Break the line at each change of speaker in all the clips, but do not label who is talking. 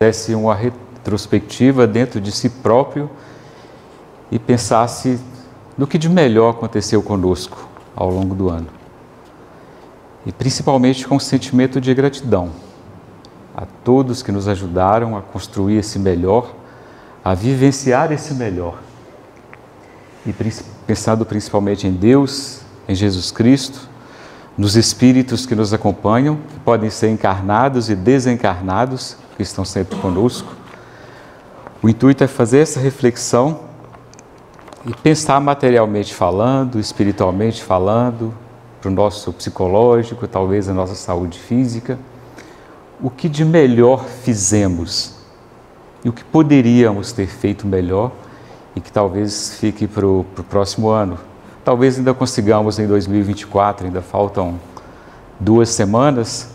fizesse uma retrospectiva dentro de si próprio e pensasse no que de melhor aconteceu conosco ao longo do ano. E principalmente com um sentimento de gratidão a todos que nos ajudaram a construir esse melhor, a vivenciar esse melhor. E pensando principalmente em Deus, em Jesus Cristo, nos espíritos que nos acompanham, que podem ser encarnados e desencarnados, que estão sempre conosco. O intuito é fazer essa reflexão e pensar materialmente falando, espiritualmente falando, para o nosso psicológico, talvez a nossa saúde física, o que de melhor fizemos e o que poderíamos ter feito melhor e que talvez fique para o próximo ano. Talvez ainda consigamos em 2024, ainda faltam 2 semanas,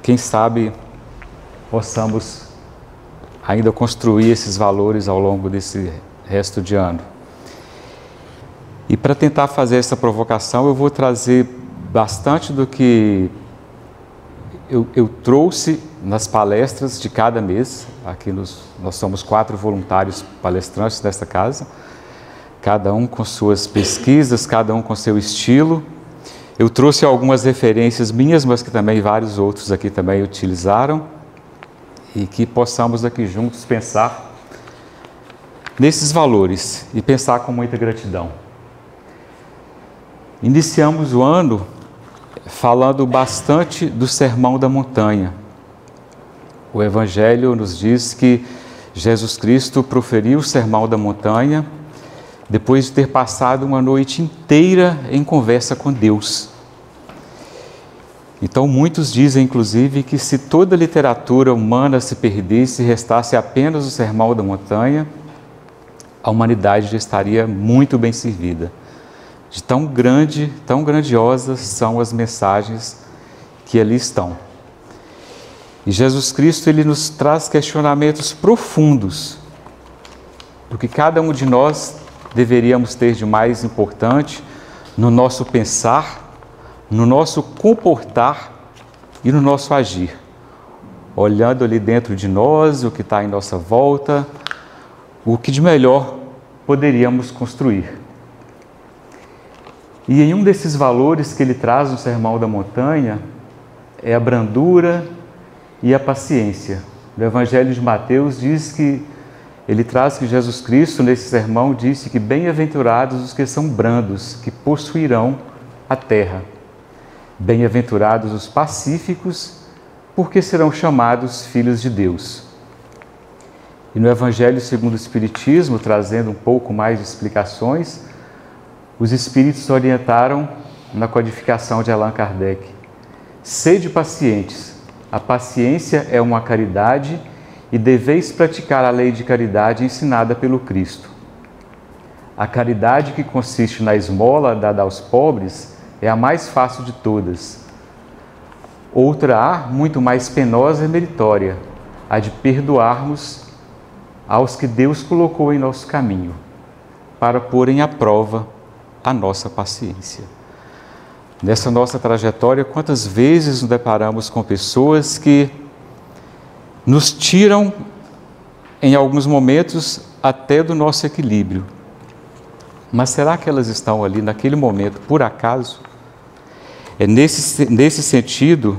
quem sabe possamos ainda construir esses valores ao longo desse resto de ano. E para tentar fazer essa provocação, eu vou trazer bastante do que eu trouxe nas palestras de cada mês. Aqui nós somos 4 voluntários palestrantes desta casa, cada um com suas pesquisas, cada um com seu estilo. Eu trouxe algumas referências minhas, mas que também vários outros aqui também utilizaram, e que possamos aqui juntos pensar nesses valores e pensar com muita gratidão. Iniciamos o ano falando bastante do Sermão da Montanha. O Evangelho nos diz que Jesus Cristo proferiu o Sermão da Montanha depois de ter passado uma noite inteira em conversa com Deus. Então, muitos dizem, inclusive, que se toda a literatura humana se perdesse e restasse apenas o Sermão da Montanha, a humanidade já estaria muito bem servida. De tão grandiosas são as mensagens que ali estão. E Jesus Cristo, ele nos traz questionamentos profundos do que cada um de nós deveríamos ter de mais importante no nosso pensar, no nosso comportar e no nosso agir. Olhando ali dentro de nós, o que está em nossa volta, o que de melhor poderíamos construir. E em um desses valores que ele traz no Sermão da Montanha é a brandura e a paciência. No Evangelho de Mateus diz que ele traz que Jesus Cristo, nesse sermão, disse que bem-aventurados os que são brandos, que possuirão a terra. Bem-aventurados os pacíficos, porque serão chamados filhos de Deus. E no Evangelho segundo o Espiritismo, trazendo um pouco mais de explicações, os Espíritos orientaram na codificação de Allan Kardec: sede pacientes, a paciência é uma caridade e deveis praticar a lei de caridade ensinada pelo Cristo. A caridade que consiste na esmola dada aos pobres é a mais fácil de todas. Outra há, muito mais penosa e meritória, a de perdoarmos aos que Deus colocou em nosso caminho, para porem à prova a nossa paciência. Nessa nossa trajetória, quantas vezes nos deparamos com pessoas que nos tiram, em alguns momentos, até do nosso equilíbrio. Mas será que elas estão ali naquele momento por acaso? É nesse sentido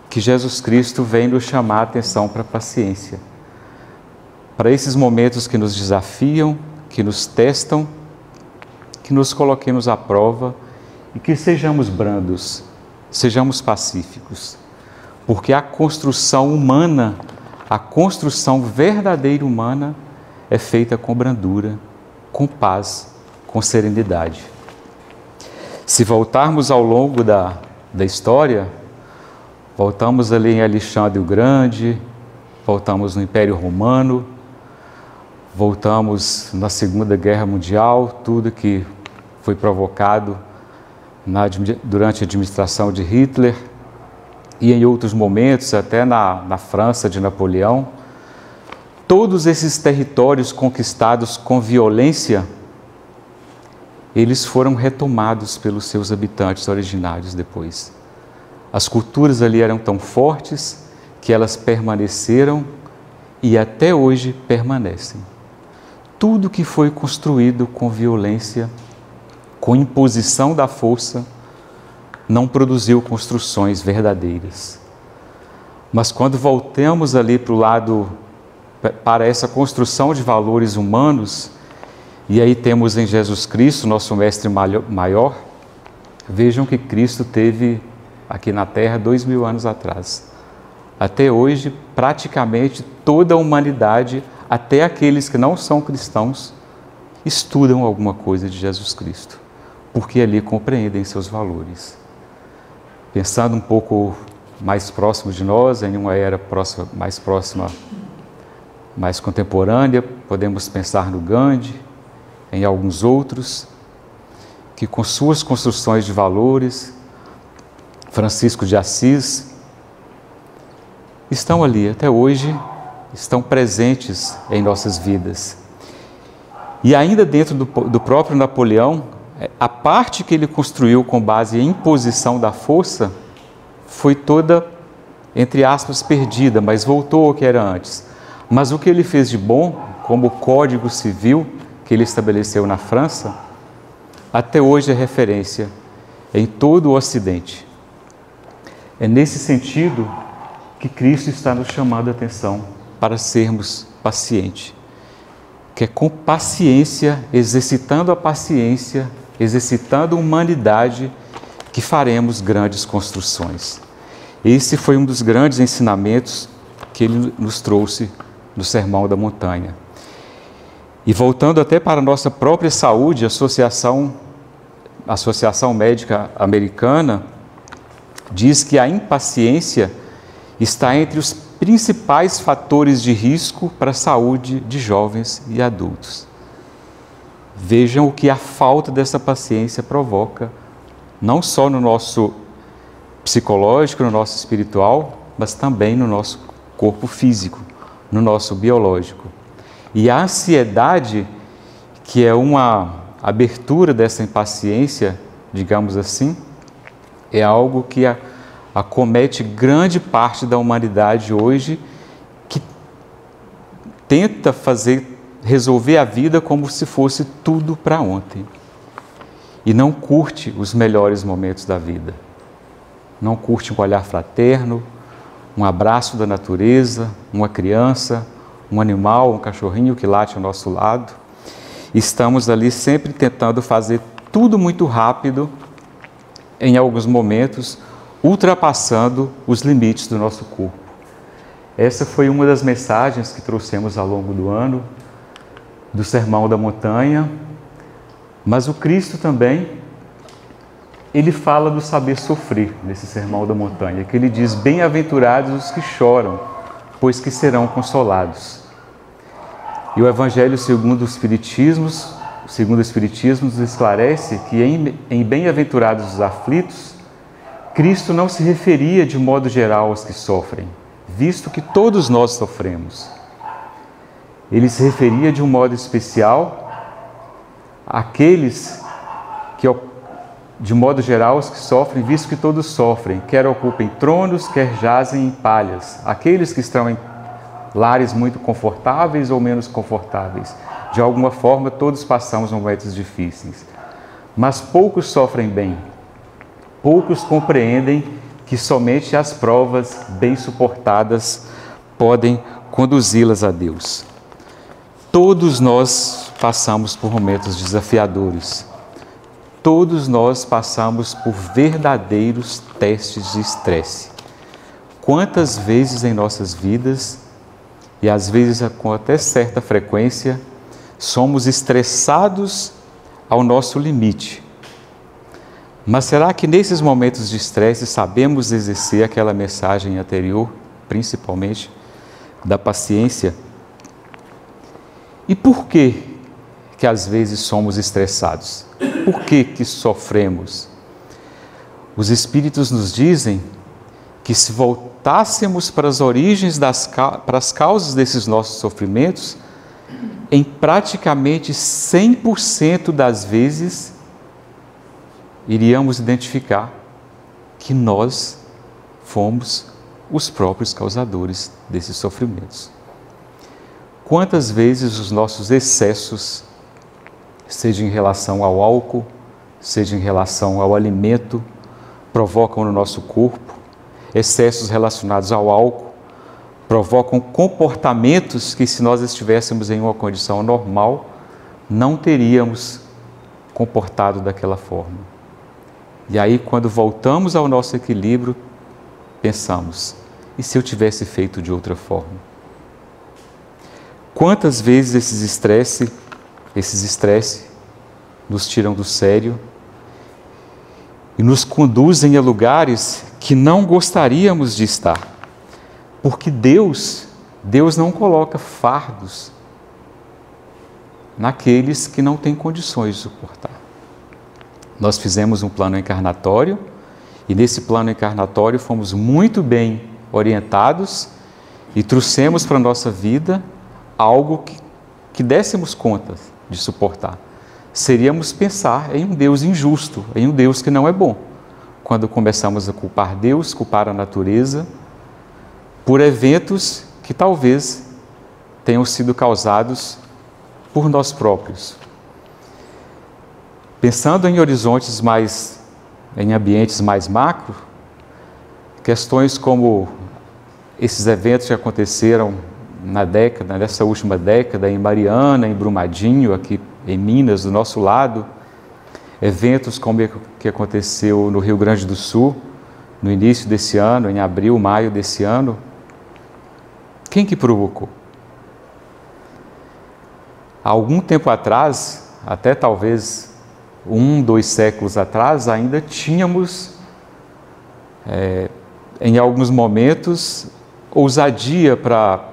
que Jesus Cristo vem nos chamar a atenção para a paciência. Para esses momentos que nos desafiam, que nos testam, que nos coloquemos à prova e que sejamos brandos, sejamos pacíficos. Porque a construção humana, a construção verdadeira humana é feita com brandura, com paz, com serenidade. Se voltarmos ao longo da história, voltamos ali em Alexandre o Grande, voltamos no Império Romano, voltamos na Segunda Guerra Mundial, tudo que foi provocado durante a administração de Hitler, e em outros momentos, até na França de Napoleão. Todos esses territórios conquistados com violência, eles foram retomados pelos seus habitantes originários depois. As culturas ali eram tão fortes que elas permaneceram e até hoje permanecem. Tudo que foi construído com violência, com imposição da força, não produziu construções verdadeiras. Mas quando voltamos ali para o lado, para essa construção de valores humanos, e aí temos em Jesus Cristo, nosso mestre maior, vejam que Cristo teve aqui na Terra 2000 anos atrás. Até hoje, praticamente toda a humanidade, até aqueles que não são cristãos, estudam alguma coisa de Jesus Cristo, porque ali compreendem seus valores. Pensando um pouco mais próximo de nós, em uma era mais próxima, mais contemporânea, podemos pensar no Gandhi, em alguns outros, que com suas construções de valores, Francisco de Assis, estão ali até hoje, estão presentes em nossas vidas. E ainda dentro do próprio Napoleão, a parte que ele construiu com base em imposição da força foi toda, entre aspas, perdida, mas voltou ao que era antes. Mas o que ele fez de bom, como o Código Civil que ele estabeleceu na França, até hoje é referência em todo o Ocidente. É nesse sentido que Cristo está nos chamando a atenção para sermos pacientes. Que é com paciência, exercitando a paciência, exercitando a humanidade, que faremos grandes construções. Esse foi um dos grandes ensinamentos que ele nos trouxe no Sermão da Montanha. E voltando até para a nossa própria saúde, a Associação Médica Americana diz que a impaciência está entre os principais fatores de risco para a saúde de jovens e adultos. Vejam o que a falta dessa paciência provoca, não só no nosso psicológico, no nosso espiritual, mas também no nosso corpo físico, no nosso biológico. E a ansiedade, que é uma abertura dessa impaciência, digamos assim, é algo que acomete grande parte da humanidade hoje, que tenta resolver a vida como se fosse tudo para ontem. E não curte os melhores momentos da vida. Não curte um olhar fraterno, um abraço da natureza, uma criança, um animal, um cachorrinho que late ao nosso lado. Estamos ali sempre tentando fazer tudo muito rápido, em alguns momentos, ultrapassando os limites do nosso corpo. Essa foi uma das mensagens que trouxemos ao longo do ano, do Sermão da Montanha, mas o Cristo também, ele fala do saber sofrer nesse Sermão da Montanha, que ele diz: bem-aventurados os que choram, pois que serão consolados. E o Evangelho segundo o Espiritismo nos esclarece que em bem-aventurados os aflitos, Cristo não se referia de modo geral aos que sofrem, visto que todos nós sofremos. Ele se referia de um modo especial àqueles que, de modo geral, os que sofrem, visto que todos sofrem, quer ocupem tronos, quer jazem em palhas, aqueles que estão em lares muito confortáveis ou menos confortáveis. De alguma forma, todos passamos momentos difíceis, mas poucos sofrem bem. Poucos compreendem que somente as provas bem suportadas podem conduzi-las a Deus. Todos nós passamos por momentos desafiadores. Todos nós passamos por verdadeiros testes de estresse. Quantas vezes em nossas vidas, e às vezes com até certa frequência, somos estressados ao nosso limite. Mas será que nesses momentos de estresse sabemos exercer aquela mensagem anterior, principalmente da paciência? E por que às vezes somos estressados? Por que sofremos? Os Espíritos nos dizem que se voltássemos para as origens, para as causas desses nossos sofrimentos, em praticamente 100% das vezes, iríamos identificar que nós fomos os próprios causadores desses sofrimentos. quantas vezes os nossos excessos, seja em relação ao álcool, seja em relação ao alimento, provocam no nosso corpo, excessos relacionados ao álcool, provocam comportamentos que, se nós estivéssemos em uma condição normal, não teríamos comportado daquela forma. E aí, quando voltamos ao nosso equilíbrio, pensamos, e se eu tivesse feito de outra forma? Quantas vezes esses estresse nos tiram do sério e nos conduzem a lugares que não gostaríamos de estar? Porque Deus não coloca fardos naqueles que não têm condições de suportar. Nós fizemos um plano encarnatório e nesse plano encarnatório fomos muito bem orientados e trouxemos para a nossa vida algo que dessemos conta de suportar. Seríamos pensar em um Deus injusto, em um Deus que não é bom. Quando começamos a culpar Deus, culpar a natureza, por eventos que talvez tenham sido causados por nós próprios. Pensando em horizontes em ambientes mais macro, questões como esses eventos que aconteceram nessa última década, em Mariana, em Brumadinho, aqui em Minas, do nosso lado, eventos como o que aconteceu no Rio Grande do Sul, no início desse ano, em abril, maio desse ano, quem que provocou? Há algum tempo atrás, até talvez 2 séculos atrás, ainda tínhamos, em alguns momentos, ousadia para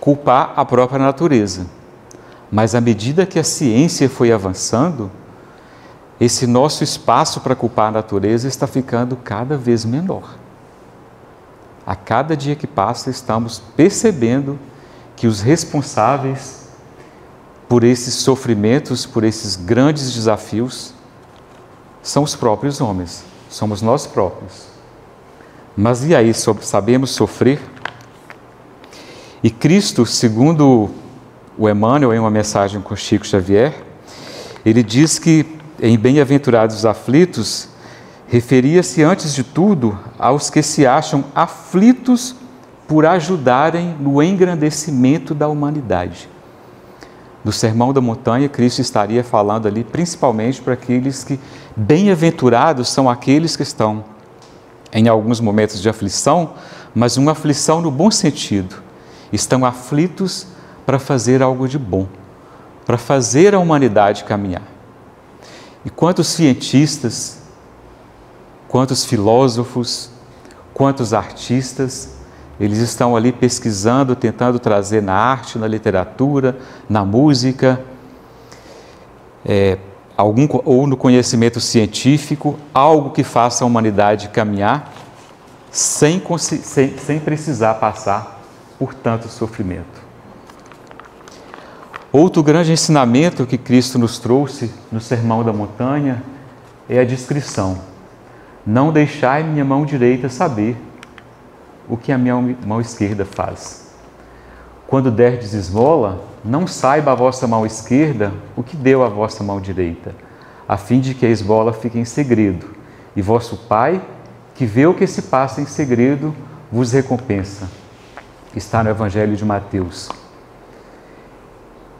culpar a própria natureza. Mas à medida que a ciência foi avançando, esse nosso espaço para culpar a natureza está ficando cada vez menor. A cada dia que passa, estamos percebendo que os responsáveis por esses sofrimentos, por esses grandes desafios, são os próprios homens, somos nós próprios. Mas e aí, sabemos sofrer? E Cristo, segundo o Emmanuel, em uma mensagem com Chico Xavier, ele diz que em Bem-aventurados os aflitos, referia-se antes de tudo aos que se acham aflitos por ajudarem no engrandecimento da humanidade. No Sermão da Montanha, Cristo estaria falando ali principalmente para aqueles que, bem-aventurados são aqueles que estão em alguns momentos de aflição, mas uma aflição no bom sentido. Estão aflitos para fazer algo de bom, para fazer a humanidade caminhar. E quantos cientistas, quantos filósofos, quantos artistas, eles estão ali pesquisando, tentando trazer na arte, na literatura, na música, ou no conhecimento científico, algo que faça a humanidade caminhar sem precisar passar por tanto sofrimento. Outro grande ensinamento que Cristo nos trouxe no Sermão da Montanha é a discrição. Não deixai minha mão direita saber o que a minha mão esquerda faz. Quando derdes esmola, não saiba a vossa mão esquerda o que deu a vossa mão direita, a fim de que a esmola fique em segredo, e vosso Pai, que vê o que se passa em segredo, vos recompensa. Está no Evangelho de Mateus.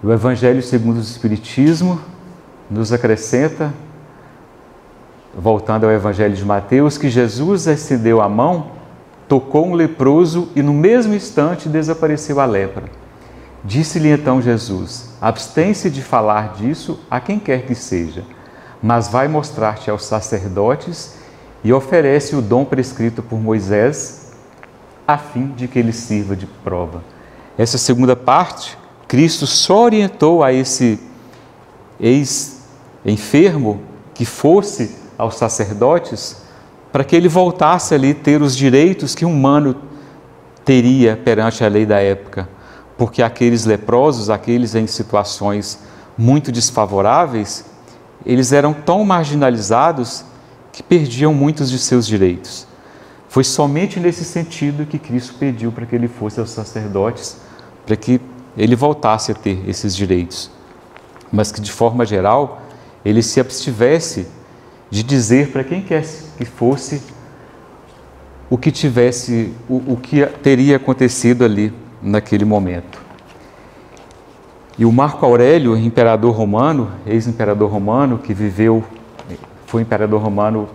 O Evangelho segundo o Espiritismo nos acrescenta, voltando ao Evangelho de Mateus, que Jesus estendeu a mão, tocou um leproso e no mesmo instante desapareceu a lepra. Disse-lhe então Jesus: abstém-se de falar disso a quem quer que seja, mas vai mostrar-te aos sacerdotes e oferece o dom prescrito por Moisés, a fim de que ele sirva de prova. Essa segunda parte, Cristo só orientou a esse ex-enfermo que fosse aos sacerdotes para que ele voltasse ali ter os direitos que um humano teria perante a lei da época, porque aqueles leprosos, aqueles em situações muito desfavoráveis, eles eram tão marginalizados que perdiam muitos de seus direitos. Foi somente nesse sentido que Cristo pediu para que ele fosse aos sacerdotes, para que ele voltasse a ter esses direitos, mas que de forma geral ele se abstivesse de dizer para quem quer que fosse o que teria acontecido ali naquele momento. E o Marco Aurélio, imperador romano, ex-imperador romano, que foi imperador romano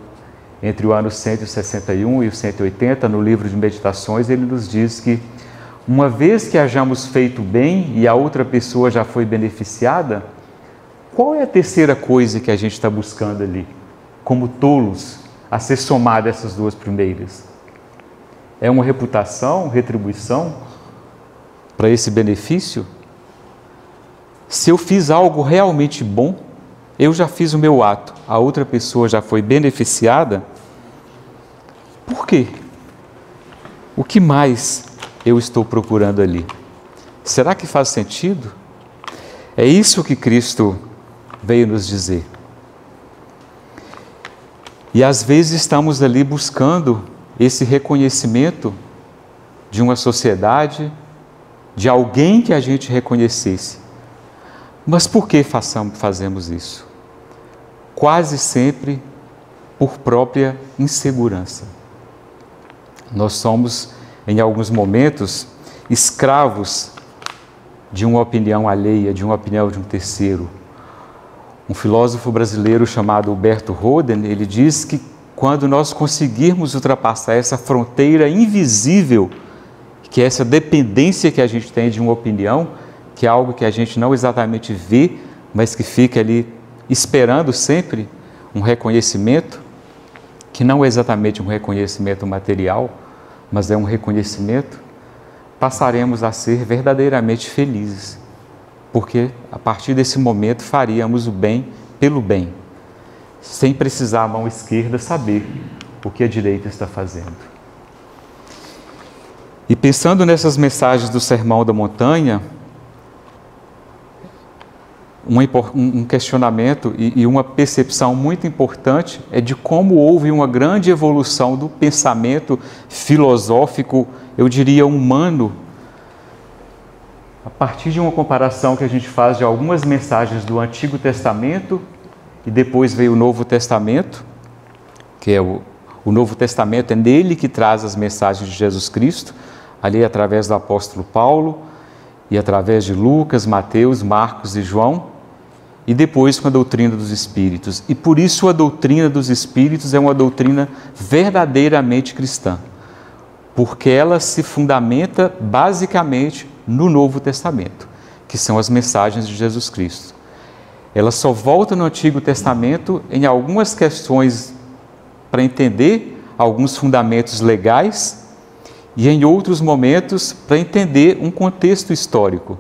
entre o ano 161 e o 180, no livro de Meditações, ele nos diz que uma vez que hajamos feito bem e a outra pessoa já foi beneficiada, qual é a terceira coisa que a gente está buscando ali, como tolos, a ser somada a essas duas primeiras? É uma reputação, retribuição para esse benefício? Se eu fiz algo realmente bom, eu já fiz o meu ato, a outra pessoa já foi beneficiada, por quê? O que mais eu estou procurando ali? Será que faz sentido? É isso que Cristo veio nos dizer. E às vezes estamos ali buscando esse reconhecimento de uma sociedade, de alguém que a gente reconhecesse. Mas por que fazemos isso? Quase sempre por própria insegurança. Nós somos, em alguns momentos, escravos de uma opinião alheia, de uma opinião de um terceiro. Um filósofo brasileiro chamado Humberto Roden, ele diz que quando nós conseguirmos ultrapassar essa fronteira invisível, que é essa dependência que a gente tem de uma opinião, que é algo que a gente não exatamente vê, mas que fica ali esperando sempre um reconhecimento, que não é exatamente um reconhecimento material, mas é um reconhecimento, passaremos a ser verdadeiramente felizes, porque a partir desse momento faríamos o bem pelo bem, sem precisar a mão esquerda saber o que a direita está fazendo. E pensando nessas mensagens do Sermão da Montanha, um questionamento e uma percepção muito importante é de como houve uma grande evolução do pensamento filosófico, eu diria humano, a partir de uma comparação que a gente faz de algumas mensagens do Antigo Testamento e depois veio o Novo Testamento, que é o Novo Testamento, é nele que traz as mensagens de Jesus Cristo, ali através do apóstolo Paulo e através de Lucas, Mateus, Marcos e João, e depois com a doutrina dos Espíritos. E por isso a doutrina dos Espíritos é uma doutrina verdadeiramente cristã, porque ela se fundamenta basicamente no Novo Testamento, que são as mensagens de Jesus Cristo. Ela só volta no Antigo Testamento em algumas questões para entender alguns fundamentos legais e em outros momentos para entender um contexto histórico,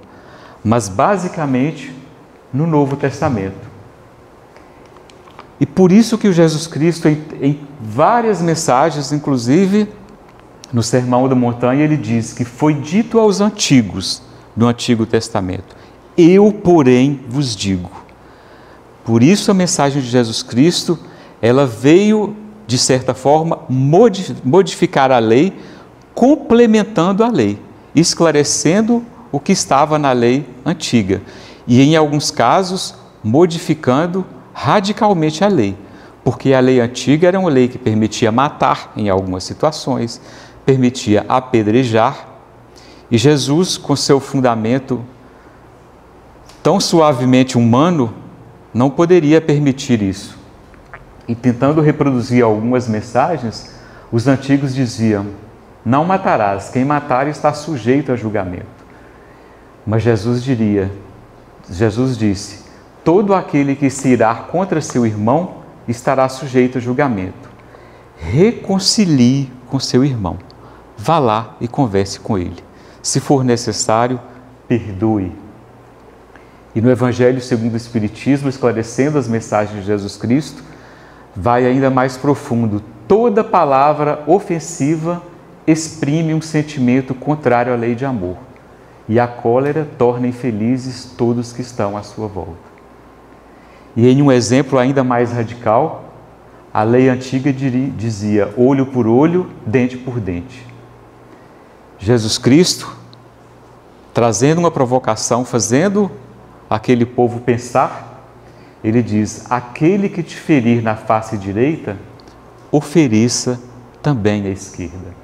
mas basicamente no Novo Testamento. E por isso que o Jesus Cristo, em várias mensagens, inclusive no Sermão da Montanha, ele diz que foi dito aos antigos do Antigo Testamento: eu, porém, vos digo. Por isso a mensagem de Jesus Cristo, ela veio, de certa forma, modificar a lei, complementando a lei, esclarecendo o que estava na lei antiga. E, em alguns casos, modificando radicalmente a lei, porque a lei antiga era uma lei que permitia matar em algumas situações, permitia apedrejar, e Jesus, com seu fundamento tão suavemente humano, não poderia permitir isso. E tentando reproduzir algumas mensagens, os antigos diziam: não matarás, quem matar está sujeito a julgamento. Mas Jesus disse: todo aquele que se irar contra seu irmão estará sujeito a julgamento. Reconcilie com seu irmão. Vá lá e converse com ele. Se for necessário, perdoe. E no Evangelho segundo o Espiritismo, esclarecendo as mensagens de Jesus Cristo, vai ainda mais profundo. Toda palavra ofensiva exprime um sentimento contrário à lei de amor, e a cólera torna infelizes todos que estão à sua volta. E em um exemplo ainda mais radical, a lei antiga dizia olho por olho, dente por dente. Jesus Cristo, trazendo uma provocação, fazendo aquele povo pensar, ele diz: aquele que te ferir na face direita, o feriça também à esquerda.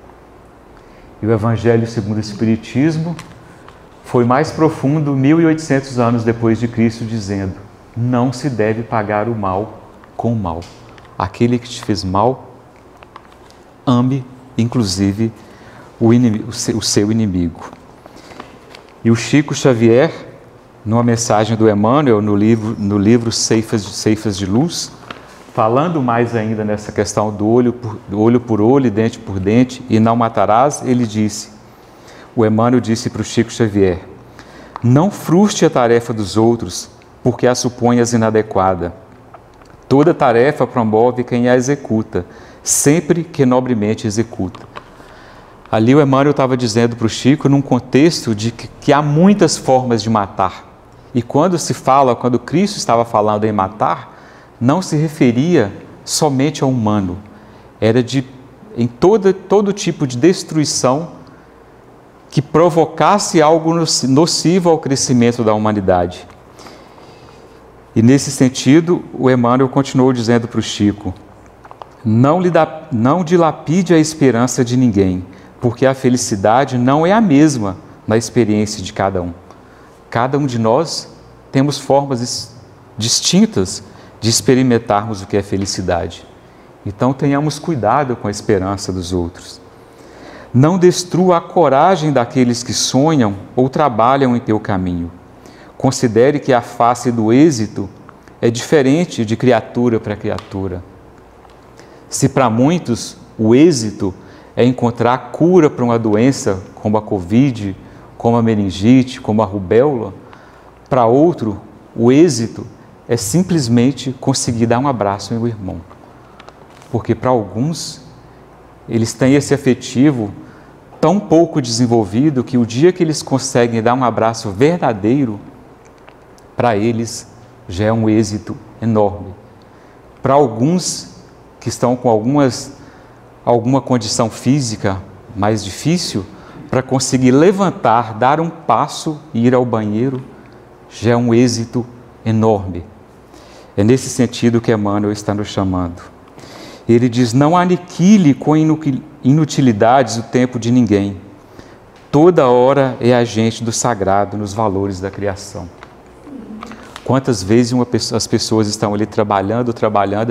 E o Evangelho segundo o Espiritismo foi mais profundo 1800 anos depois de Cristo, dizendo: não se deve pagar o mal com o mal. Aquele que te fez mal, ame inclusive o seu inimigo. E o Chico Xavier, numa mensagem do Emmanuel, no livro Ceifas de Luz, falando mais ainda nessa questão do olho por olho, dente por dente, e não matarás, ele disse, o Emmanuel disse para o Chico Xavier: não frustre a tarefa dos outros, porque a suponhas inadequada. Toda tarefa promove quem a executa, sempre que nobremente executa. Ali o Emmanuel estava dizendo para o Chico, num contexto de que há muitas formas de matar. E quando Cristo estava falando em matar, não se referia somente ao humano. Era em todo tipo de destruição que provocasse algo nocivo ao crescimento da humanidade. E nesse sentido, o Emmanuel continuou dizendo para o Chico: não dilapide a esperança de ninguém, porque a felicidade não é a mesma na experiência de cada um. Cada um de nós temos formas distintas de experimentarmos o que é felicidade. Então tenhamos cuidado com a esperança dos outros. Não destrua a coragem daqueles que sonham ou trabalham em teu caminho. Considere que a face do êxito é diferente de criatura para criatura. Se para muitos o êxito é encontrar cura para uma doença como a Covid, como a meningite, como a rubéola, para outro o êxito é simplesmente conseguir dar um abraço ao irmão. Porque para alguns, eles têm esse afetivo tão pouco desenvolvido que o dia que eles conseguem dar um abraço verdadeiro, para eles já é um êxito enorme. Para alguns que estão com alguma condição física mais difícil, para conseguir levantar, dar um passo e ir ao banheiro, já é um êxito enorme. É nesse sentido que Emmanuel está nos chamando. Ele diz: não aniquile com inutilidades o tempo de ninguém. Toda hora é agente do sagrado nos valores da criação. Quantas vezes as pessoas estão ali trabalhando,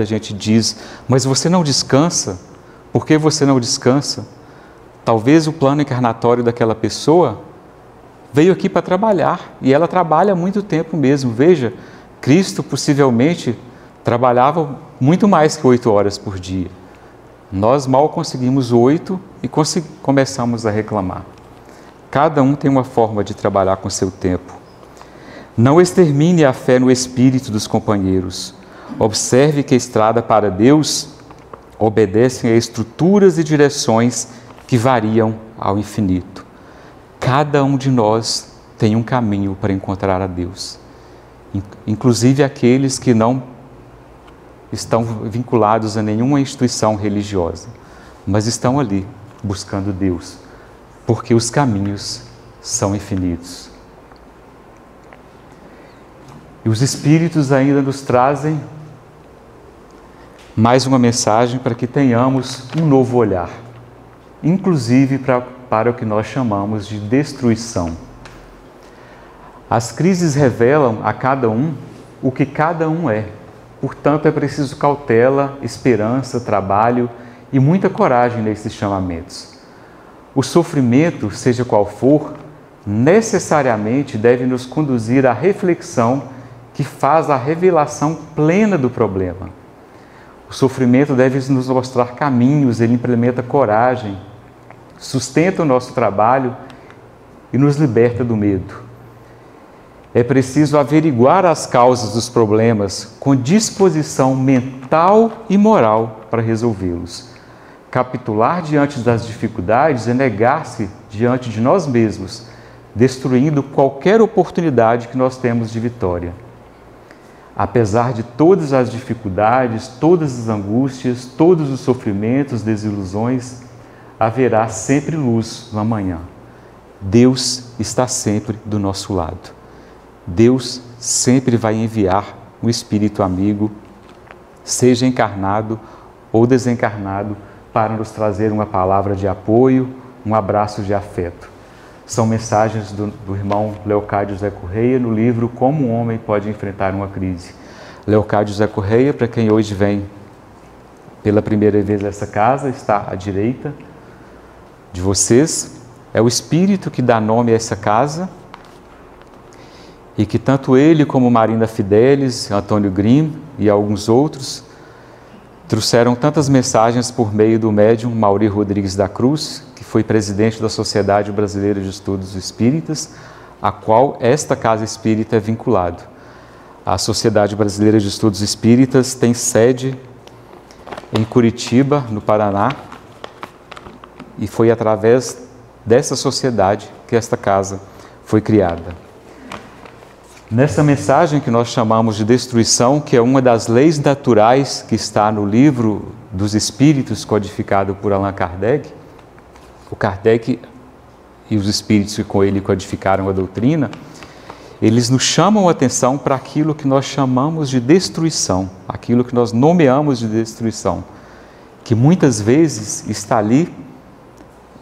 a gente diz: mas você não descansa? Por que você não descansa? Talvez o plano encarnatório daquela pessoa veio aqui para trabalhar, e ela trabalha há muito tempo mesmo. Veja, Cristo possivelmente trabalhava muito mais que 8 horas por dia. Nós mal conseguimos 8 e começamos a reclamar. Cada um tem uma forma de trabalhar com seu tempo. Não extermine a fé no espírito dos companheiros. Observe que a estrada para Deus obedecem a estruturas e direções que variam ao infinito. Cada um de nós tem um caminho para encontrar a Deus. Inclusive aqueles que não estão vinculados a nenhuma instituição religiosa, mas estão ali buscando Deus, porque os caminhos são infinitos. E os Espíritos ainda nos trazem mais uma mensagem para que tenhamos um novo olhar, inclusive para o que nós chamamos de destruição. As crises revelam a cada um o que cada um é. Portanto, é preciso cautela, esperança, trabalho e muita coragem nesses chamamentos. O sofrimento, seja qual for, necessariamente deve nos conduzir à reflexão que faz a revelação plena do problema. O sofrimento deve nos mostrar caminhos, ele implementa coragem, sustenta o nosso trabalho e nos liberta do medo. É preciso averiguar as causas dos problemas com disposição mental e moral para resolvê-los. Capitular diante das dificuldades é negar-se diante de nós mesmos, destruindo qualquer oportunidade que nós temos de vitória. Apesar de todas as dificuldades, todas as angústias, todos os sofrimentos, desilusões, haverá sempre luz no amanhã. Deus está sempre do nosso lado. Deus sempre vai enviar um espírito amigo, seja encarnado ou desencarnado, para nos trazer uma palavra de apoio, um abraço de afeto. São mensagens do irmão Leocádio José Correia no livro Como um Homem Pode Enfrentar uma Crise. Leocádio José Correia, para quem hoje vem pela primeira vez nessa casa, está à direita de vocês. É o espírito que dá nome a essa casa e que tanto ele como Marina Fidelis, Antônio Grimm e alguns outros trouxeram tantas mensagens por meio do médium Mauri Rodrigues da Cruz, que foi presidente da Sociedade Brasileira de Estudos Espíritas, a qual esta casa espírita é vinculado. A Sociedade Brasileira de Estudos Espíritas tem sede em Curitiba, no Paraná, e foi através dessa sociedade que esta casa foi criada. Nessa mensagem que nós chamamos de destruição, que é uma das leis naturais que está no livro dos Espíritos, codificado por Allan Kardec, o Kardec e os Espíritos que com ele codificaram a doutrina, eles nos chamam a atenção para aquilo que nós chamamos de destruição, aquilo que nós nomeamos de destruição, que muitas vezes está ali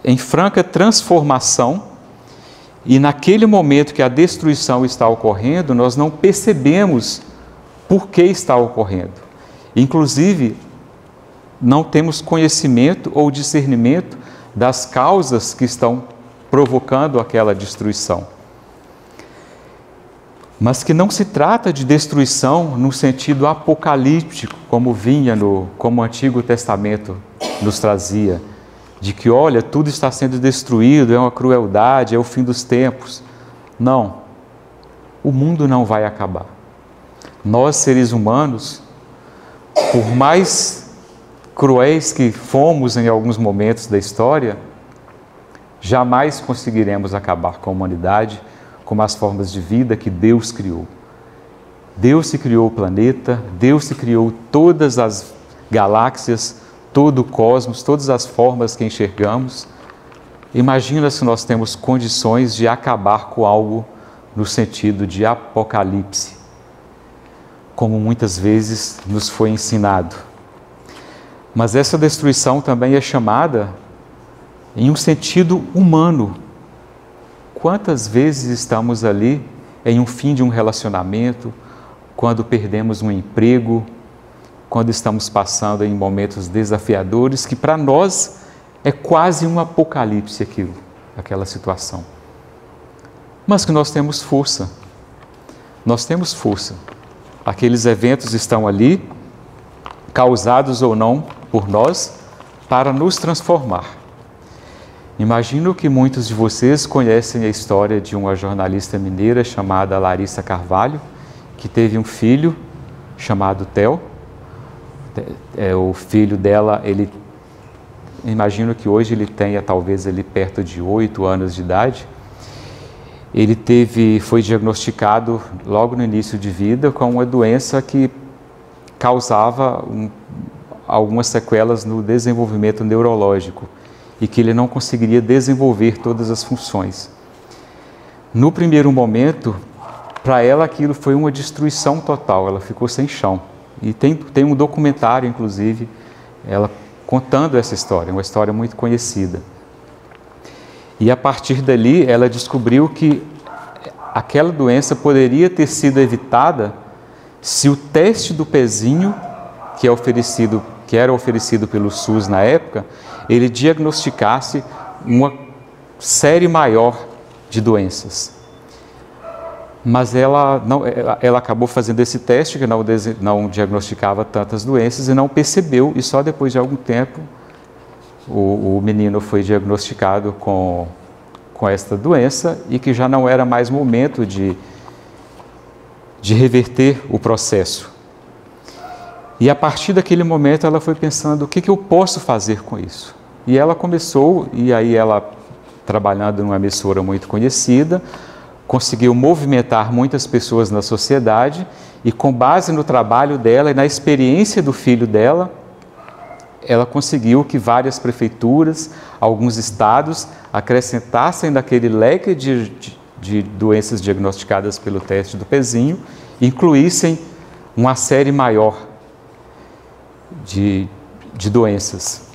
em franca transformação. E naquele momento que a destruição está ocorrendo, nós não percebemos por que está ocorrendo. Inclusive, não temos conhecimento ou discernimento das causas que estão provocando aquela destruição. Mas que não se trata de destruição no sentido apocalíptico, como como o Antigo Testamento nos trazia, de que, olha, tudo está sendo destruído, é uma crueldade, é o fim dos tempos. Não, o mundo não vai acabar. Nós, seres humanos, por mais cruéis que fomos em alguns momentos da história, jamais conseguiremos acabar com a humanidade, com as formas de vida que Deus criou. Deus se criou o planeta, Deus se criou todas as galáxias, todo o cosmos, todas as formas que enxergamos. Imagina se nós temos condições de acabar com algo no sentido de apocalipse, como muitas vezes nos foi ensinado. Mas essa destruição também é chamada em um sentido humano. Quantas vezes estamos ali em um fim de um relacionamento, quando perdemos um emprego, quando estamos passando em momentos desafiadores, que para nós é quase um apocalipse aquela situação. Mas que nós temos força. Nós temos força. Aqueles eventos estão ali, causados ou não por nós, para nos transformar. Imagino que muitos de vocês conhecem a história de uma jornalista mineira chamada Larissa Carvalho, que teve um filho chamado Theo. O filho dela, imagino que hoje ele tenha talvez perto de 8 anos de idade. Ele foi diagnosticado logo no início de vida com uma doença que causava algumas sequelas no desenvolvimento neurológico e que ele não conseguiria desenvolver todas as funções. No primeiro momento, para ela aquilo foi uma destruição total, ela ficou sem chão. E tem um documentário, inclusive, ela contando essa história, uma história muito conhecida. E a partir dali, ela descobriu que aquela doença poderia ter sido evitada se o teste do pezinho, que era oferecido pelo SUS na época, ele diagnosticasse uma série maior de doenças. Mas ela acabou fazendo esse teste, que não diagnosticava tantas doenças, e não percebeu, e só depois de algum tempo o menino foi diagnosticado com esta doença, e que já não era mais momento de reverter o processo. E a partir daquele momento ela foi pensando, o que eu posso fazer com isso? E ela começou, e aí ela, trabalhando numa emissora muito conhecida, conseguiu movimentar muitas pessoas na sociedade, e com base no trabalho dela e na experiência do filho dela, ela conseguiu que várias prefeituras, alguns estados, acrescentassem naquele leque de doenças diagnosticadas pelo teste do pezinho, incluíssem uma série maior de doenças.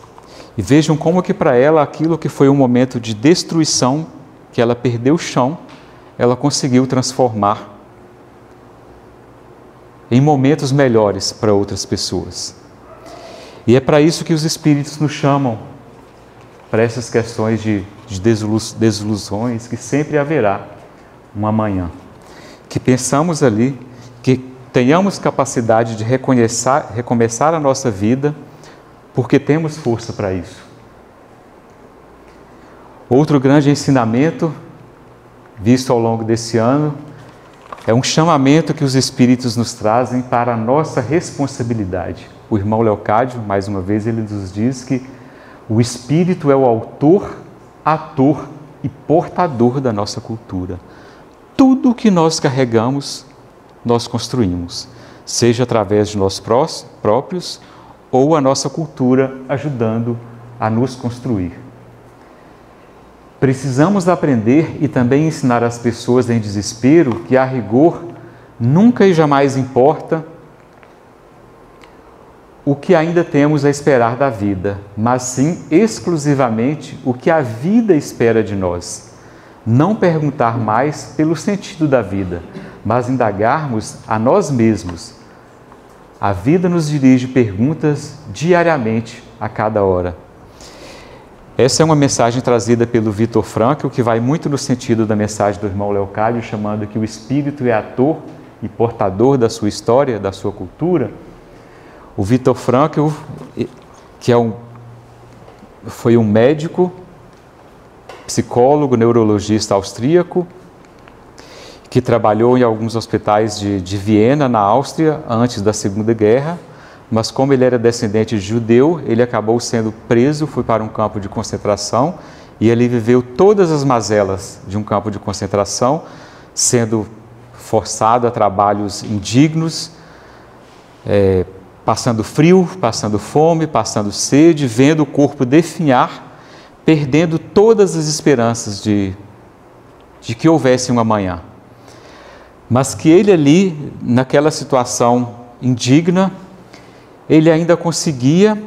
E vejam como que para ela aquilo que foi um momento de destruição, que ela perdeu o chão, ela conseguiu transformar em momentos melhores para outras pessoas. E é para isso que os Espíritos nos chamam, para essas questões de desilusões, que sempre haverá um amanhã. Que pensamos ali, que tenhamos capacidade de recomeçar a nossa vida, porque temos força para isso. Outro grande ensinamento, visto ao longo desse ano, é um chamamento que os Espíritos nos trazem para a nossa responsabilidade. O irmão Leocádio, mais uma vez, ele nos diz que o Espírito é o autor, ator e portador da nossa cultura. Tudo o que nós carregamos, nós construímos, seja através de nós próprios ou a nossa cultura ajudando a nos construir. Precisamos aprender e também ensinar as pessoas em desespero que, a rigor, nunca e jamais importa o que ainda temos a esperar da vida, mas sim exclusivamente o que a vida espera de nós. Não perguntar mais pelo sentido da vida, mas indagarmos a nós mesmos. A vida nos dirige perguntas diariamente, a cada hora. Essa é uma mensagem trazida pelo Viktor Frankl, que vai muito no sentido da mensagem do irmão Leocádio, chamando que o Espírito é ator e portador da sua história, da sua cultura. O Viktor Frankl, que foi um médico, psicólogo, neurologista austríaco, que trabalhou em alguns hospitais de Viena, na Áustria, antes da Segunda Guerra, mas como ele era descendente de judeu, ele acabou sendo preso, foi para um campo de concentração e ali viveu todas as mazelas de um campo de concentração, sendo forçado a trabalhos indignos, passando frio, passando fome, passando sede, vendo o corpo definhar, perdendo todas as esperanças de que houvesse um amanhã. Mas que ele ali, naquela situação indigna, ele ainda conseguia,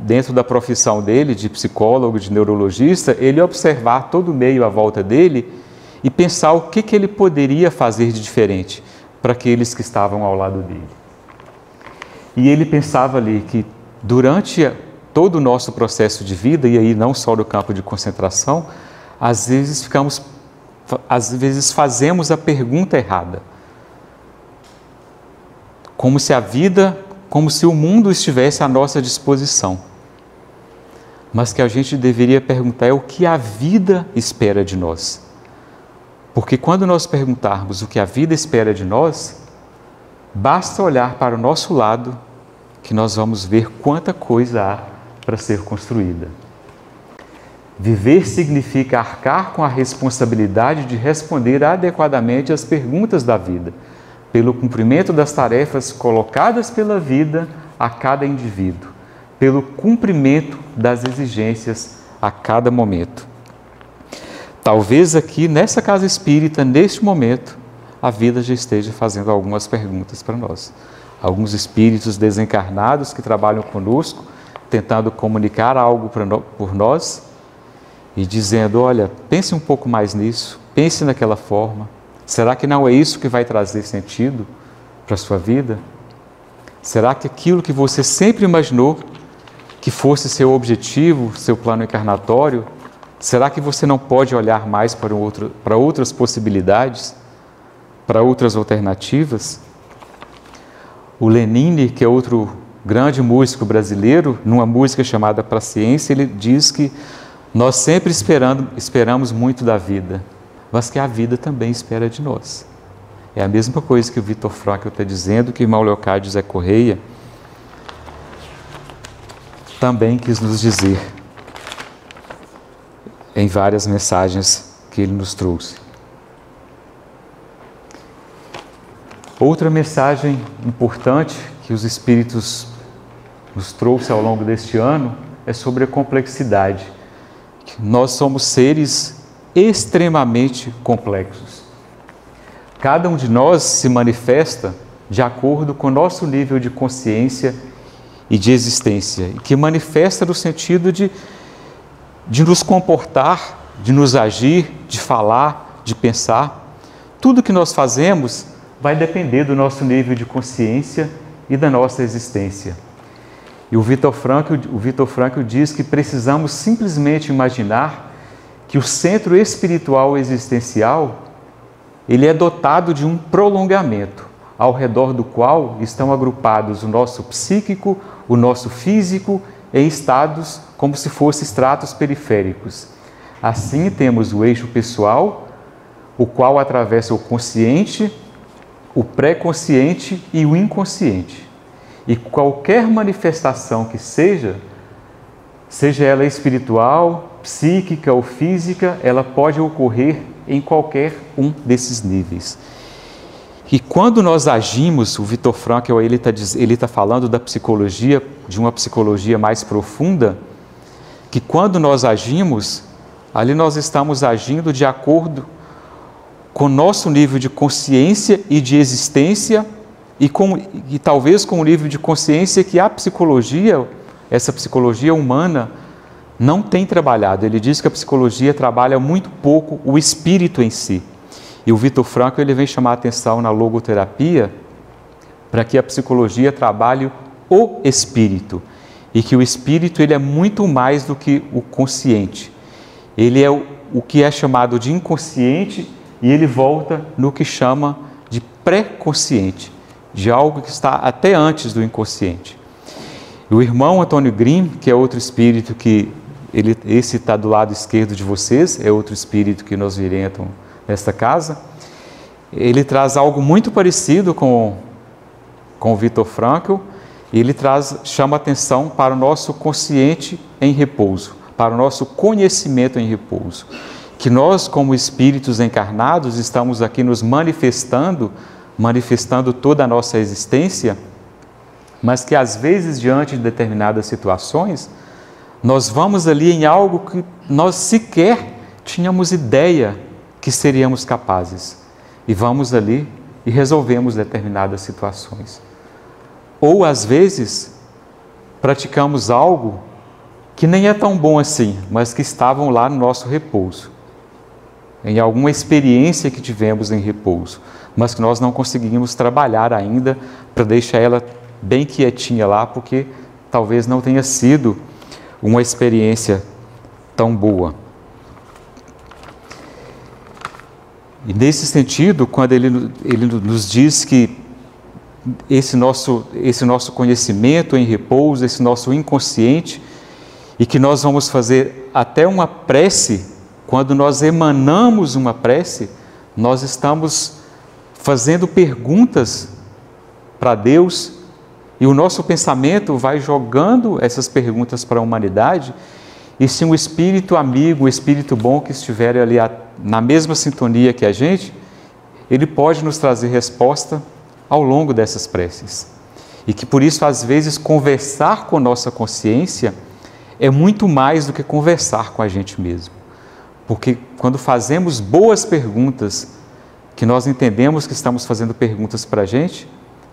dentro da profissão dele, de psicólogo, de neurologista, ele observar todo o meio à volta dele e pensar o que ele poderia fazer de diferente para aqueles que estavam ao lado dele. E ele pensava ali que durante todo o nosso processo de vida, e aí não só no campo de concentração, às vezes fazemos a pergunta errada. Como se o mundo estivesse à nossa disposição. Mas que a gente deveria perguntar o que a vida espera de nós. Porque quando nós perguntarmos o que a vida espera de nós, basta olhar para o nosso lado que nós vamos ver quanta coisa há para ser construída. Viver significa arcar com a responsabilidade de responder adequadamente às perguntas da vida, pelo cumprimento das tarefas colocadas pela vida a cada indivíduo, pelo cumprimento das exigências a cada momento. Talvez aqui, nessa casa espírita, neste momento, a vida já esteja fazendo algumas perguntas para nós. Alguns espíritos desencarnados que trabalham conosco, tentando comunicar algo por nós e dizendo, olha, pense um pouco mais nisso, pense naquela forma. Será que não é isso que vai trazer sentido para a sua vida? Será que aquilo que você sempre imaginou que fosse seu objetivo, seu plano encarnatório, será que você não pode olhar mais para outras possibilidades, para outras alternativas? O Lenine, que é outro grande músico brasileiro, numa música chamada Pra Ciência, ele diz que nós sempre esperamos muito da vida, mas que a vida também espera de nós. É a mesma coisa que o Viktor Frankl está dizendo, que o irmão Leocádio José Correia também quis nos dizer em várias mensagens que ele nos trouxe. Outra mensagem importante que os Espíritos nos trouxe ao longo deste ano é sobre a complexidade. Nós somos seres extremamente complexos. Cada um de nós se manifesta de acordo com o nosso nível de consciência e de existência, e que manifesta no sentido de nos comportar, de nos agir, de falar, de pensar. Tudo que nós fazemos vai depender do nosso nível de consciência e da nossa existência. E o Viktor Frankl diz que precisamos simplesmente imaginar que o centro espiritual existencial, ele é dotado de um prolongamento, ao redor do qual estão agrupados o nosso psíquico, o nosso físico, em estados como se fossem estratos periféricos. Assim temos o eixo pessoal, o qual atravessa o consciente, o pré-consciente e o inconsciente. E qualquer manifestação que seja ela espiritual, psíquica ou física, ela pode ocorrer em qualquer um desses níveis. E quando nós agimos, o Viktor Frankl ele está falando da psicologia, de uma psicologia mais profunda, que quando nós agimos, ali nós estamos agindo de acordo com o nosso nível de consciência e de existência e talvez com o nível de consciência que a psicologia, essa psicologia humana, não tem trabalhado. Ele diz que a psicologia trabalha muito pouco o espírito em si. E o Viktor Frankl ele vem chamar a atenção na logoterapia para que a psicologia trabalhe o espírito. E que o espírito ele é muito mais do que o consciente. Ele é o que é chamado de inconsciente e ele volta no que chama de pré-consciente, de algo que está até antes do inconsciente. E o irmão Antônio Grimm, que é outro espírito que esse está do lado esquerdo de vocês, é outro espírito que nos orientam nesta casa, ele traz algo muito parecido com o Viktor Frankl, e ele chama atenção para o nosso consciente em repouso, para o nosso conhecimento em repouso, que nós como espíritos encarnados estamos aqui nos manifestando toda a nossa existência, mas que às vezes diante de determinadas situações, nós vamos ali em algo que nós sequer tínhamos ideia que seríamos capazes. E vamos ali e resolvemos determinadas situações. Ou, às vezes, praticamos algo que nem é tão bom assim, mas que estavam lá no nosso repouso. Em alguma experiência que tivemos em repouso, mas que nós não conseguimos trabalhar ainda para deixar ela bem quietinha lá, porque talvez não tenha sido uma experiência tão boa. E nesse sentido, quando ele nos diz que esse nosso conhecimento em repouso, esse nosso inconsciente, e que nós vamos fazer até uma prece, quando nós emanamos uma prece, nós estamos fazendo perguntas para Deus, e o nosso pensamento vai jogando essas perguntas para a humanidade, e se um espírito amigo, um espírito bom que estiver ali na mesma sintonia que a gente, ele pode nos trazer resposta ao longo dessas preces. E que por isso, às vezes, conversar com nossa consciência é muito mais do que conversar com a gente mesmo. Porque quando fazemos boas perguntas, que nós entendemos que estamos fazendo perguntas para a gente,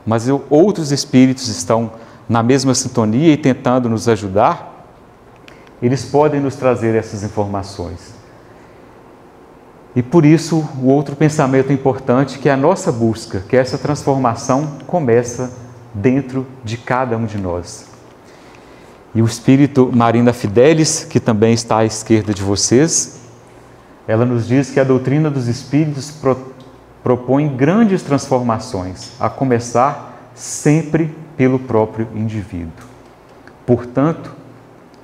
mas outros espíritos estão na mesma sintonia e tentando nos ajudar, eles podem nos trazer essas informações. E por isso, o outro pensamento importante, que é a nossa busca, que essa transformação começa dentro de cada um de nós. E o espírito Marina Fidelis, que também está à esquerda de vocês, ela nos diz que a doutrina dos espíritos propõe grandes transformações, a começar sempre pelo próprio indivíduo. Portanto,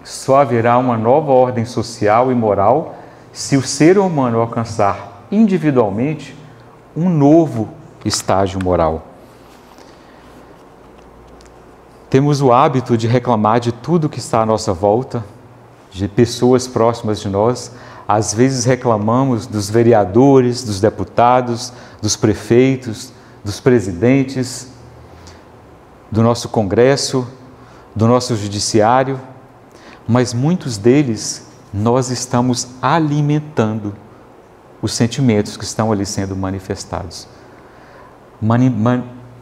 só haverá uma nova ordem social e moral se o ser humano alcançar individualmente um novo estágio moral. Temos o hábito de reclamar de tudo que está à nossa volta, de pessoas próximas de nós. Às vezes reclamamos dos vereadores, dos deputados, dos prefeitos, dos presidentes, do nosso Congresso, do nosso judiciário, mas muitos deles nós estamos alimentando os sentimentos que estão ali sendo manifestados.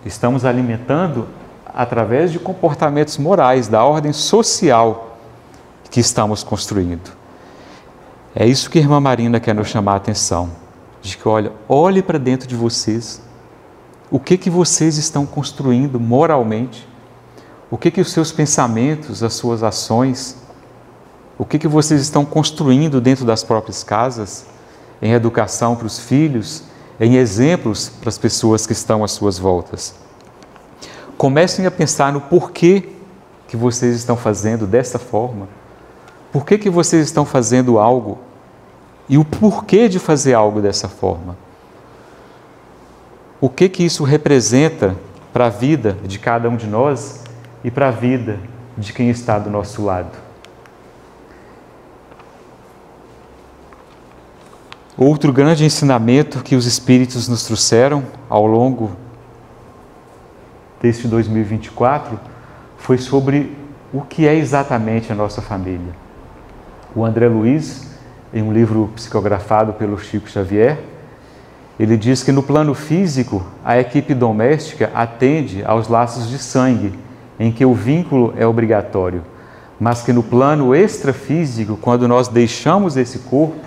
Estamos alimentando através de comportamentos morais, da ordem social que estamos construindo. É isso que a irmã Marina quer nos chamar a atenção, de que olhe para dentro de vocês, o que vocês estão construindo moralmente, o que os seus pensamentos, as suas ações, o que vocês estão construindo dentro das próprias casas, em educação para os filhos, em exemplos para as pessoas que estão às suas voltas. Comecem a pensar no porquê que vocês estão fazendo dessa forma, por que vocês estão fazendo algo e o porquê de fazer algo dessa forma. O que isso representa para a vida de cada um de nós e para a vida de quem está do nosso lado. Outro grande ensinamento que os Espíritos nos trouxeram ao longo deste 2024 foi sobre o que é exatamente a nossa família. O André Luiz, em um livro psicografado pelo Chico Xavier, ele diz que no plano físico, a equipe doméstica atende aos laços de sangue, em que o vínculo é obrigatório, mas que no plano extrafísico, quando nós deixamos esse corpo,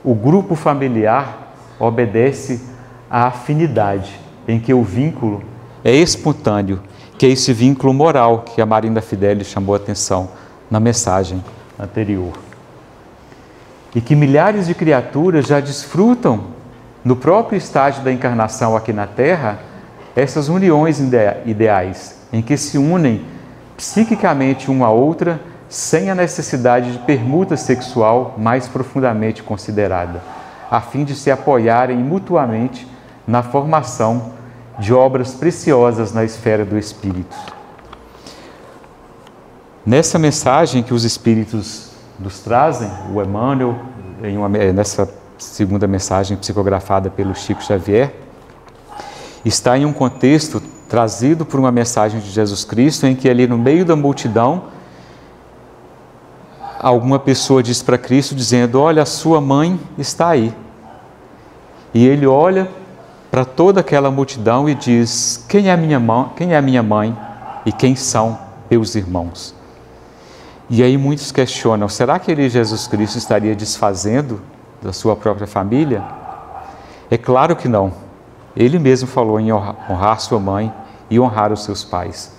o grupo familiar obedece à afinidade, em que o vínculo é espontâneo, que é esse vínculo moral que a Marina Fideli chamou a atenção na mensagem anterior. E que milhares de criaturas já desfrutam, no próprio estágio da encarnação aqui na Terra, essas uniões ideais, em que se unem psiquicamente uma a outra, sem a necessidade de permuta sexual mais profundamente considerada, a fim de se apoiarem mutuamente na formação de obras preciosas na esfera do Espírito. Nessa mensagem que os Espíritos nos trazem, o Emmanuel, nessa segunda mensagem psicografada pelo Chico Xavier, está em um contexto trazido por uma mensagem de Jesus Cristo, em que ali no meio da multidão, alguma pessoa diz para Cristo, dizendo: olha, a sua mãe está aí. E ele olha para toda aquela multidão e diz: quem é a minha mãe e quem são meus irmãos? E aí muitos questionam: será que ele, Jesus Cristo, estaria desfazendo da sua própria família? É claro que não. Ele mesmo falou em honrar sua mãe e honrar os seus pais.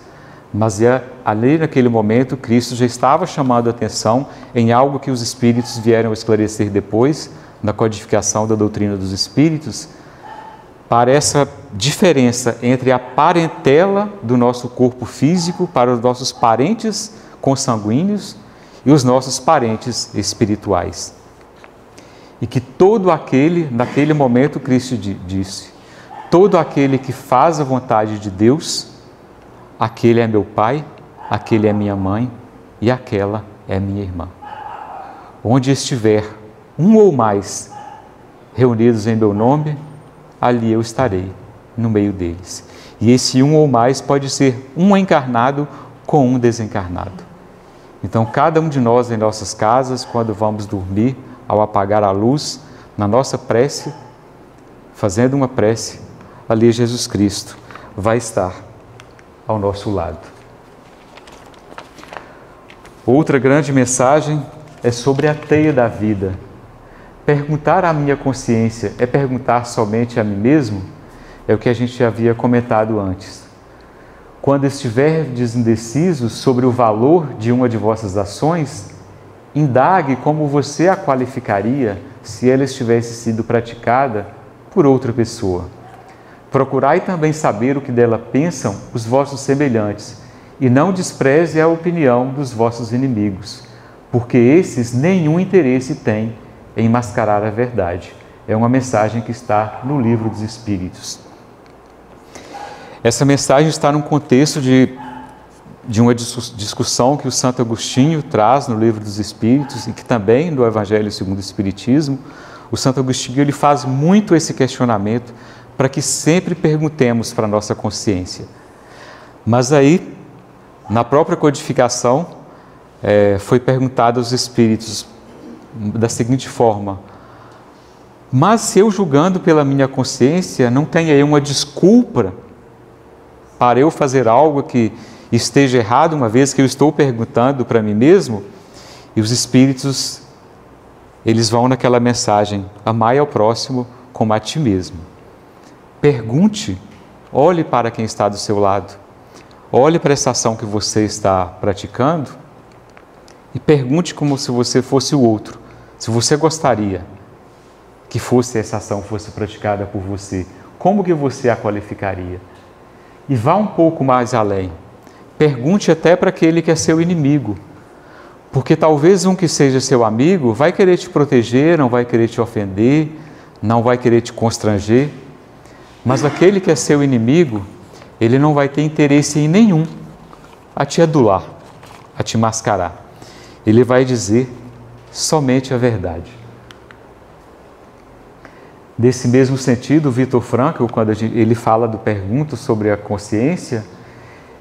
Mas ali naquele momento, Cristo já estava chamando a atenção em algo que os Espíritos vieram esclarecer depois, na codificação da doutrina dos Espíritos, para essa diferença entre a parentela do nosso corpo físico para os nossos parentes consanguíneos e os nossos parentes espirituais. E que todo aquele, naquele momento, Cristo disse: todo aquele que faz a vontade de Deus, aquele é meu pai, aquele é minha mãe e aquela é minha irmã. Onde estiver um ou mais reunidos em meu nome, ali eu estarei no meio deles. E esse um ou mais pode ser um encarnado com um desencarnado. Então, cada um de nós em nossas casas, quando vamos dormir, ao apagar a luz, na nossa prece, fazendo uma prece, ali Jesus Cristo vai estar ao nosso lado. Outra grande mensagem é sobre a teia da vida. Perguntar à minha consciência é perguntar somente a mim mesmo? É o que a gente já havia comentado antes. Quando estiverdes indecisos sobre o valor de uma de vossas ações, indague como você a qualificaria se ela tivesse sido praticada por outra pessoa. Procurai também saber o que dela pensam os vossos semelhantes, e não despreze a opinião dos vossos inimigos, porque esses nenhum interesse têm em mascarar a verdade. É uma mensagem que está no Livro dos Espíritos. Essa mensagem está num contexto de uma discussão que o Santo Agostinho traz no Livro dos Espíritos e que também no Evangelho segundo o Espiritismo, o Santo Agostinho ele faz muito esse questionamento para que sempre perguntemos para a nossa consciência. Mas aí, Na própria codificação, foi perguntado aos espíritos da seguinte forma: mas se eu, julgando pela minha consciência, não tenho aí uma desculpa para eu fazer algo que esteja errado, uma vez que eu estou perguntando para mim mesmo? E os espíritos, eles vão naquela mensagem: amai ao próximo como a ti mesmo. Pergunte, olhe para quem está do seu lado, olhe para essa ação que você está praticando e pergunte como se você fosse o outro, se você gostaria que essa ação fosse praticada por você, como que você a qualificaria? E vá um pouco mais além. Pergunte até para aquele que é seu inimigo, porque talvez um que seja seu amigo vai querer te proteger, não vai querer te ofender, não vai querer te constranger, mas aquele que é seu inimigo, ele não vai ter interesse em nenhum a te adular, a te mascarar. Ele vai dizer somente a verdade. Nesse mesmo sentido, Viktor Frankl, quando ele fala do pergunto sobre a consciência,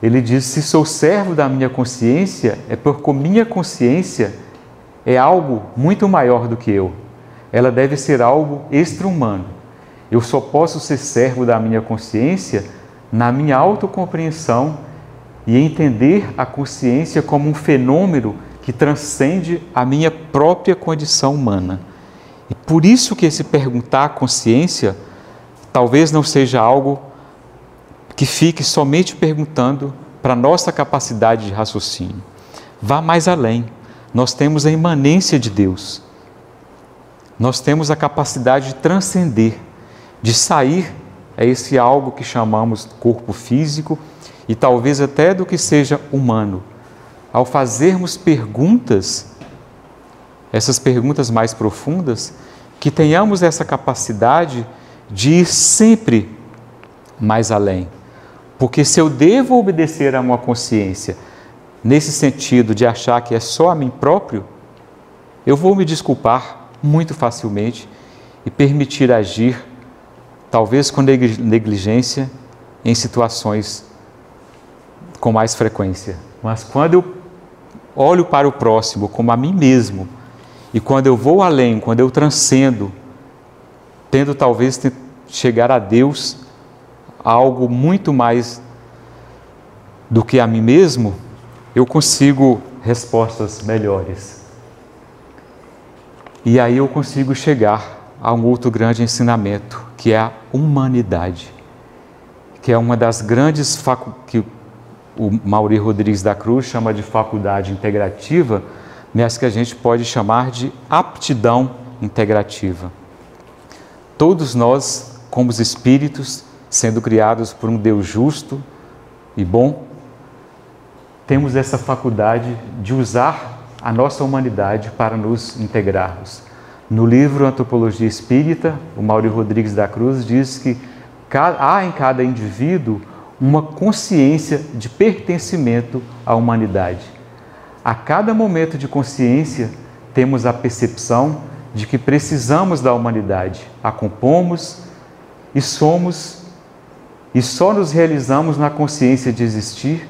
ele diz: se sou servo da minha consciência, é porque minha consciência é algo muito maior do que eu. Ela deve ser algo extra-humano. Eu só posso ser servo da minha consciência na minha autocompreensão e entender a consciência como um fenômeno que transcende a minha própria condição humana. E por isso que esse perguntar à consciência talvez não seja algo que fique somente perguntando para a nossa capacidade de raciocínio. Vá mais além. Nós temos a imanência de Deus. Nós temos a capacidade de transcender, de sair a esse algo que chamamos corpo físico e talvez até do que seja humano. Ao fazermos perguntas, essas perguntas mais profundas, que tenhamos essa capacidade de ir sempre mais além. Porque se eu devo obedecer a uma consciência, nesse sentido de achar que é só a mim próprio, eu vou me desculpar muito facilmente e permitir agir, talvez com negligência, em situações com mais frequência. Mas quando eu olho para o próximo como a mim mesmo, e quando eu vou além, quando eu transcendo, tendo talvez chegar a Deus, a algo muito mais do que a mim mesmo, eu consigo respostas melhores. E aí eu consigo chegar a um outro grande ensinamento, que é a humanidade, que é uma das grandes que o Mauri Rodrigues da Cruz chama de faculdade integrativa, mas que a gente pode chamar de aptidão integrativa. Todos nós, como os espíritos, sendo criados por um Deus justo e bom, temos essa faculdade de usar a nossa humanidade para nos integrarmos. No livro Antropologia Espírita, o Mauri Rodrigues da Cruz diz que há em cada indivíduo uma consciência de pertencimento à humanidade. A cada momento de consciência, temos a percepção de que precisamos da humanidade, a compomos e somos, e só nos realizamos na consciência de existir,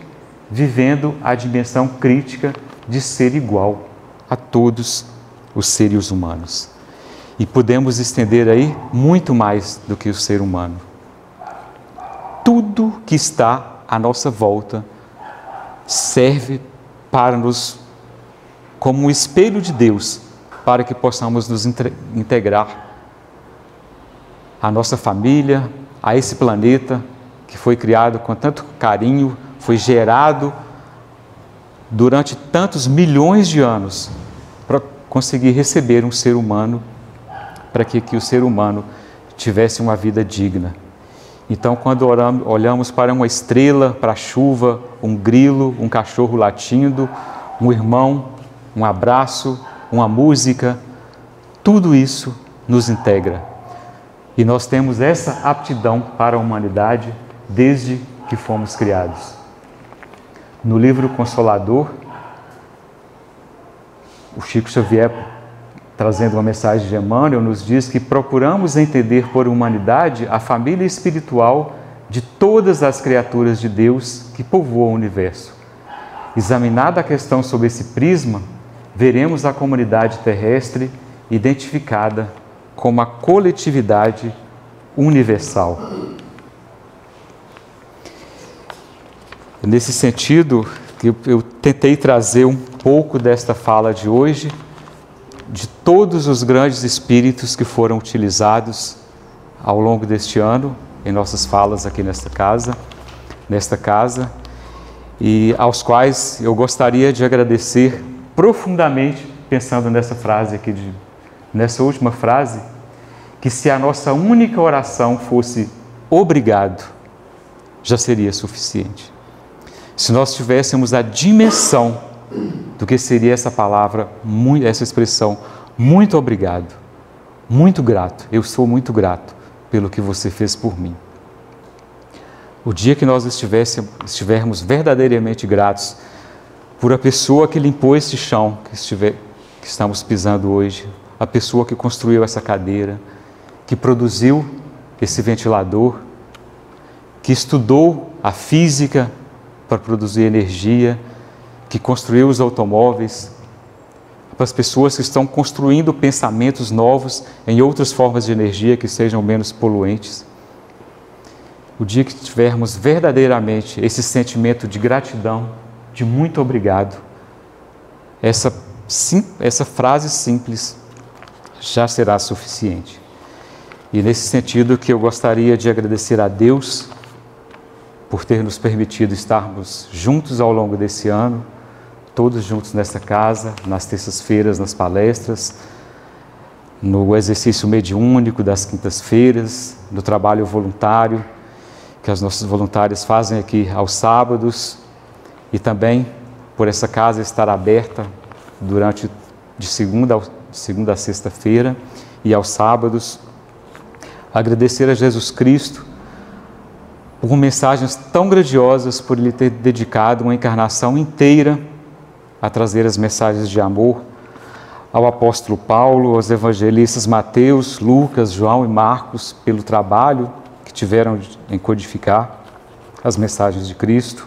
vivendo a dimensão crítica de ser igual a todos os seres humanos. E podemos estender aí muito mais do que o ser humano. Tudo que está à nossa volta serve para nos, como um espelho de Deus, para que possamos nos integrar à nossa família, a esse planeta que foi criado com tanto carinho, foi gerado durante tantos milhões de anos para conseguir receber um ser humano, para que o ser humano tivesse uma vida digna. Então, quando olhamos para uma estrela, para a chuva, um grilo, um cachorro latindo, um irmão, um abraço, uma música, tudo isso nos integra. E nós temos essa aptidão para a humanidade desde que fomos criados. No livro Consolador, o Chico Xavier, trazendo uma mensagem de Emmanuel, nos diz que procuramos entender por humanidade a família espiritual de todas as criaturas de Deus que povoam o universo. Examinada a questão sob esse prisma, veremos a comunidade terrestre identificada como a coletividade universal. Nesse sentido, eu tentei trazer um pouco desta fala de hoje, de todos os grandes espíritos que foram utilizados ao longo deste ano, em nossas falas aqui nesta casa, e aos quais eu gostaria de agradecer profundamente, pensando nessa frase aqui, nessa última frase, que se a nossa única oração fosse obrigado, já seria suficiente. Se nós tivéssemos a dimensão do que seria essa palavra, essa expressão, muito obrigado, muito grato, eu sou muito grato pelo que você fez por mim. O dia que nós estivermos verdadeiramente gratos por a pessoa que limpou este chão que estamos pisando hoje, a pessoa que construiu essa cadeira, que produziu esse ventilador, que estudou a física para produzir energia, que construiu os automóveis, para as pessoas que estão construindo pensamentos novos em outras formas de energia que sejam menos poluentes. O dia que tivermos verdadeiramente esse sentimento de gratidão, de muito obrigado, essa frase simples já será suficiente. E nesse sentido que eu gostaria de agradecer a Deus por ter nos permitido estarmos juntos ao longo desse ano, todos juntos nesta casa, nas terças-feiras, nas palestras, no exercício mediúnico das quintas-feiras, no trabalho voluntário que as nossas voluntárias fazem aqui aos sábados, e também por essa casa estar aberta de segunda a sexta-feira e aos sábados. Agradecer a Jesus Cristo por mensagens tão grandiosas, por Ele ter dedicado uma encarnação inteira a trazer as mensagens de amor, ao apóstolo Paulo, aos evangelistas Mateus, Lucas, João e Marcos, pelo trabalho que tiveram em codificar as mensagens de Cristo,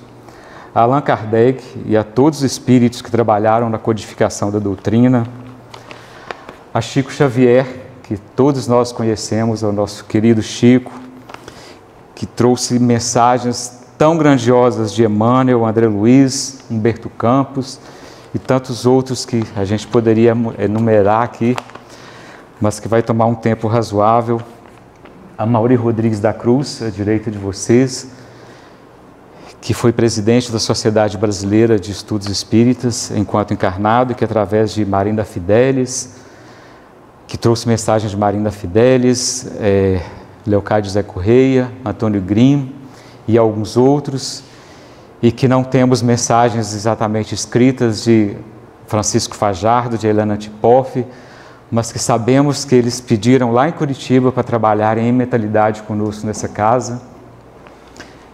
a Allan Kardec e a todos os espíritos que trabalharam na codificação da doutrina, a Chico Xavier, que todos nós conhecemos, ao nosso querido Chico, que trouxe mensagens tão grandiosas de Emmanuel, André Luiz, Humberto Campos e tantos outros que a gente poderia enumerar aqui, mas que vai tomar um tempo razoável. A Mauri Rodrigues da Cruz, à direita de vocês, que foi presidente da Sociedade Brasileira de Estudos Espíritas enquanto encarnado, e que através de Marinda Fidelis, que trouxe mensagens de Marinda Fidelis, Leocádio Zé Correia, Antônio Grimm e alguns outros, e que não temos mensagens exatamente escritas de Francisco Fajardo, de Helena Tipoff, mas que sabemos que eles pediram lá em Curitiba para trabalharem em mentalidade conosco nessa casa,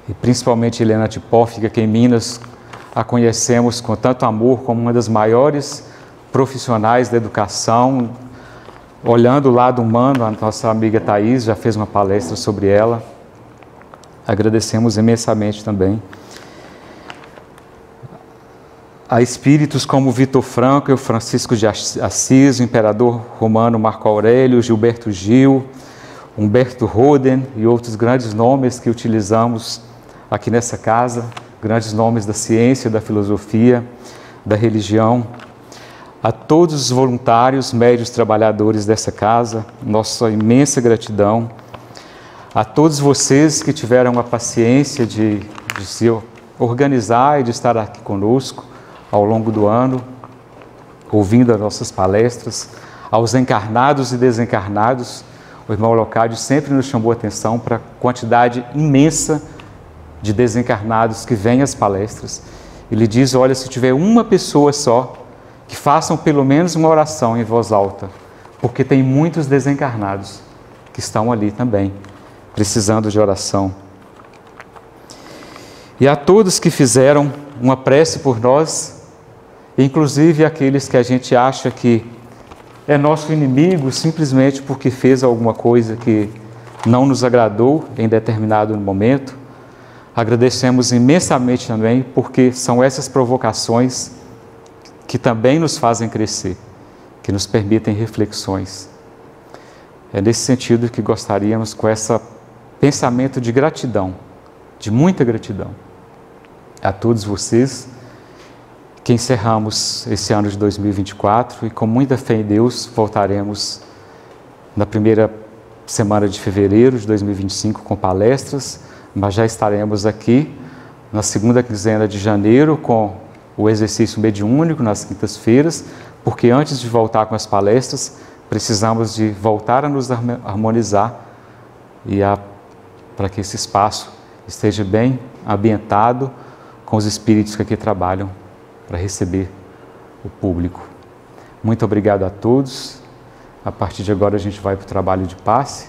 e principalmente Helena Tipoff, que aqui em Minas a conhecemos com tanto amor como uma das maiores profissionais da educação, olhando o lado humano. A nossa amiga Thaís já fez uma palestra sobre ela, agradecemos imensamente também. A espíritos como Vitor Frankl, Francisco de Assis, o imperador romano Marco Aurélio, Gilberto Gil, Humberto Roden e outros grandes nomes que utilizamos aqui nessa casa, grandes nomes da ciência, da filosofia, da religião. A todos os voluntários, médios, trabalhadores dessa casa, nossa imensa gratidão. A todos vocês que tiveram a paciência de se organizar e de estar aqui conosco ao longo do ano, ouvindo as nossas palestras, aos encarnados e desencarnados. O irmão Leocádio sempre nos chamou a atenção para a quantidade imensa de desencarnados que vêm às palestras. Ele diz: olha, se tiver uma pessoa só, que façam pelo menos uma oração em voz alta, porque tem muitos desencarnados que estão ali também, precisando de oração. E a todos que fizeram uma prece por nós, inclusive aqueles que a gente acha que é nosso inimigo simplesmente porque fez alguma coisa que não nos agradou em determinado momento, agradecemos imensamente também, porque são essas provocações que também nos fazem crescer, que nos permitem reflexões. É nesse sentido que gostaríamos, com esse pensamento de gratidão, de muita gratidão, a todos vocês, que encerramos esse ano de 2024 e com muita fé em Deus voltaremos na primeira semana de fevereiro de 2025 com palestras, mas já estaremos aqui na segunda quinzena de janeiro com o exercício mediúnico nas quintas-feiras, porque antes de voltar com as palestras, precisamos de voltar a nos harmonizar e para que esse espaço esteja bem ambientado com os espíritos que aqui trabalham para receber o público. Muito obrigado a todos. A partir de agora a gente vai para o trabalho de passe.